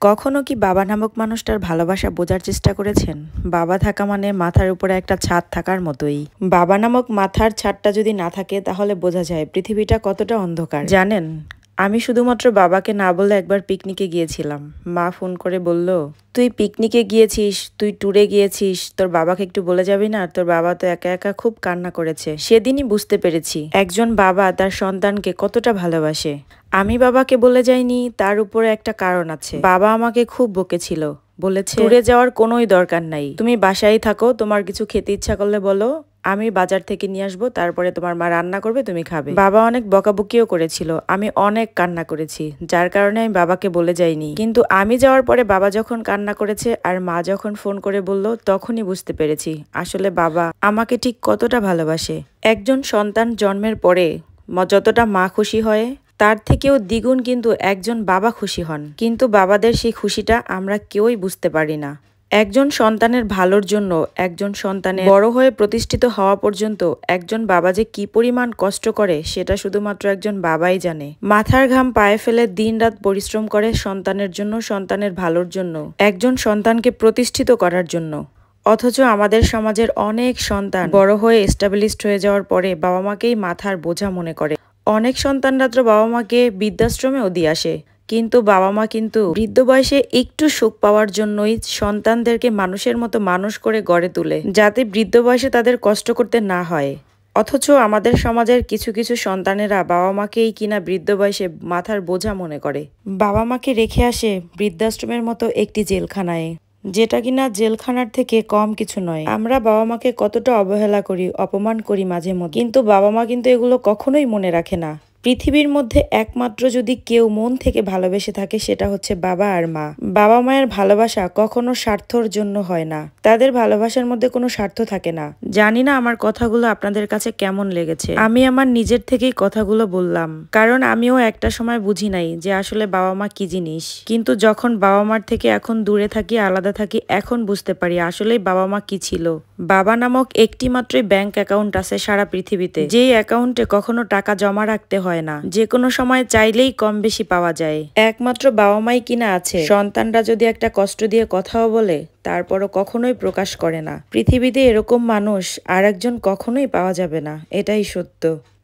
কখনো কি বাবা নামক মানুষটার ভালোবাসা বোঝার চেষ্টা করেছেন? বাবা থাকা মানে মাথার উপরে একটা ছাদ থাকার মতোই। বাবা নামক মাথার ছাদটা যদি না থাকে তাহলে বোঝা যায় পৃথিবীটা কতটা অন্ধকার। জানেন, আমি শুধুমাত্র বাবাকে না বলে একবার পিকনিকে গিয়েছিলাম। মা ফোন করে বলল, তুই পিকনিকে গিয়েছিস, তুই ট্যুরে গিয়েছিস, তোর বাবাকে একটু বলে যাবি না? তোর বাবা তো একা একা খুব কান্না করেছে। সেদিনই বুঝতে পেরেছি একজন বাবা তার সন্তানকে কতটা ভালোবাসে। আমি বাবাকে বলে যাইনি, তার উপরে একটা কারণ আছে। বাবা আমাকে খুব বকেছিল, বলেছে ট্যুরে যাওয়ার কোনোই দরকার নাই, তুমি বাসায় থাকো, তোমার কিছু খেতে ইচ্ছা করলে বলো, আমি বাজার থেকে নিয়ে আসবো, তারপরে তোমার মা রান্না করবে, তুমি খাবে। বাবা অনেক বকাবকিও করেছিল, আমি অনেক কান্না করেছি, যার কারণে আমি বাবাকে বলে যাইনি। কিন্তু আমি যাওয়ার পরে বাবা যখন কান্না করেছে আর মা যখন ফোন করে বলল, তখনই বুঝতে পেরেছি আসলে বাবা আমাকে ঠিক কতটা ভালোবাসে। একজন সন্তান জন্মের পরে যতটা মা খুশি হয়, তার থেকেও দ্বিগুণ কিন্তু একজন বাবা খুশি হন। কিন্তু বাবাদের সেই খুশিটা আমরা কেউই বুঝতে পারি না। একজন সন্তানের ভালোর জন্য, একজন সন্তানের বড় হয়ে প্রতিষ্ঠিত হওয়া পর্যন্ত একজন বাবা যে কি পরিমাণ কষ্ট করে সেটা শুধুমাত্র একজন বাবাই জানে। মাথার ঘাম পায়ে ফেলে দিনরাত পরিশ্রম করে সন্তানের জন্য, সন্তানের ভালোর জন্য, একজন সন্তানকে প্রতিষ্ঠিত করার জন্য। অথচ আমাদের সমাজের অনেক সন্তান বড় হয়ে এস্টাবলিশড হয়ে যাওয়ার পরে বাবা মাকেই মাথার বোঝা মনে করে। অনেক সন্তানরা তো বাবা মাকে বৃদ্ধাশ্রমেও দিয়ে আসে, কিন্তু বাবা মা কিন্তু বৃদ্ধ বয়সে একটু সুখ পাওয়ার জন্যই সন্তানদেরকে মানুষের মতো মানুষ করে গড়ে তোলে, যাতে বৃদ্ধ বয়সে তাদের কষ্ট করতে না হয়। অথচ আমাদের সমাজের কিছু কিছু সন্তানেরা বাবা মাকেই কিনা বৃদ্ধ বয়সে মাথার বোঝা মনে করে। বাবা মাকে রেখে আসে বৃদ্ধাশ্রমের মতো একটি জেলখানায়, যেটা কিনা জেলখানার থেকে কম কিছু নয়। আমরা বাবা মাকে কতটা অবহেলা করি, অপমান করি মাঝে মধ্যে, কিন্তু বাবা মা কিন্তু এগুলো কখনোই মনে রাখে না। পৃথিবীর মধ্যে একমাত্র যদি কেউ মন থেকে ভালোবেসে থাকে সেটা হচ্ছে বাবা আর মা। বাবা মায়ের ভালোবাসা কখনো স্বার্থর জন্য হয় না, তাদের ভালোবাসার মধ্যে কোনো স্বার্থ থাকে না। জানি না আমার কথাগুলো আপনাদের কাছে কেমন লেগেছে। আমি আমার নিজের থেকেই কথাগুলো বললাম, কারণ আমিও একটা সময় বুঝি নাই যে আসলে বাবা মা কি জিনিস। কিন্তু যখন বাবা মার থেকে এখন দূরে থাকি, আলাদা থাকি, এখন বুঝতে পারি আসলেই বাবা মা কি ছিল। বাবা নামক একটি মাত্রই ব্যাংক অ্যাকাউন্ট আছে সারা পৃথিবীতে, যেই অ্যাকাউন্টে কখনো টাকা জমা রাখতে হয় না, যে কোনো সময় চাইলেই কম বেশি পাওয়া যায়। একমাত্র বাবা মাই কিনা আছে, সন্তানরা যদি একটা কষ্ট দিয়ে কথাও বলে তারপরও কখনোই প্রকাশ করে না। পৃথিবীতে এরকম মানুষ আর একজন কখনোই পাওয়া যাবে না, এটাই সত্য।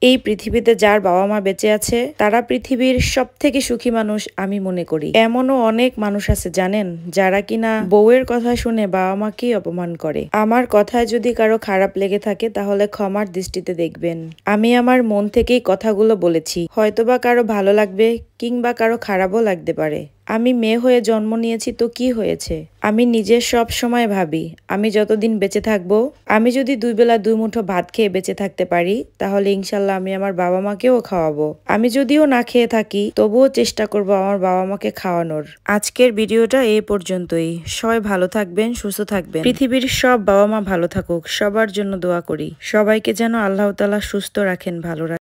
এই পৃথিবীতে যার বাবা মা বেঁচে আছে তারা পৃথিবীর সব থেকে সুখী মানুষ আমি মনে করি। এমনও অনেক মানুষ আছে জানেন, যারা কিনা বউয়ের কথা শুনে বাবা মাকেই অপমান করে। আমার কথায় যদি কারো খারাপ লেগে থাকে তাহলে ক্ষমার দৃষ্টিতে দেখবেন। আমি আমার মন থেকেই কথাগুলো বলেছি, হয়তোবা কারো ভালো লাগবে কিংবা কারো খারাপও লাগতে পারে। আমি মেয়ে হয়ে জন্ম নিয়েছি তো কি হয়েছে? আমি নিজে সব সময় ভাবি আমি যতদিন বেঁচে থাকবো, আমি যদি 2 বেলা 2 মুঠো ভাত খেয়ে বেঁচে থাকতে পারি তাহলে ইনশাল্লাহ আমি আমার বাবা মাকেও খাওয়াবো। আমি যদিও না খেয়ে থাকি তবুও চেষ্টা করব আমার বাবা মাকে খাওয়ানোর। আজকের ভিডিওটা এই পর্যন্তই। সবাই ভালো থাকবেন, সুস্থ থাকবেন। পৃথিবীর সব বাবা মা ভালো থাকুক, সবার জন্য দোয়া করি। সবাইকে যেন আল্লাহ তাআলা সুস্থ রাখেন, ভালো রাখেন।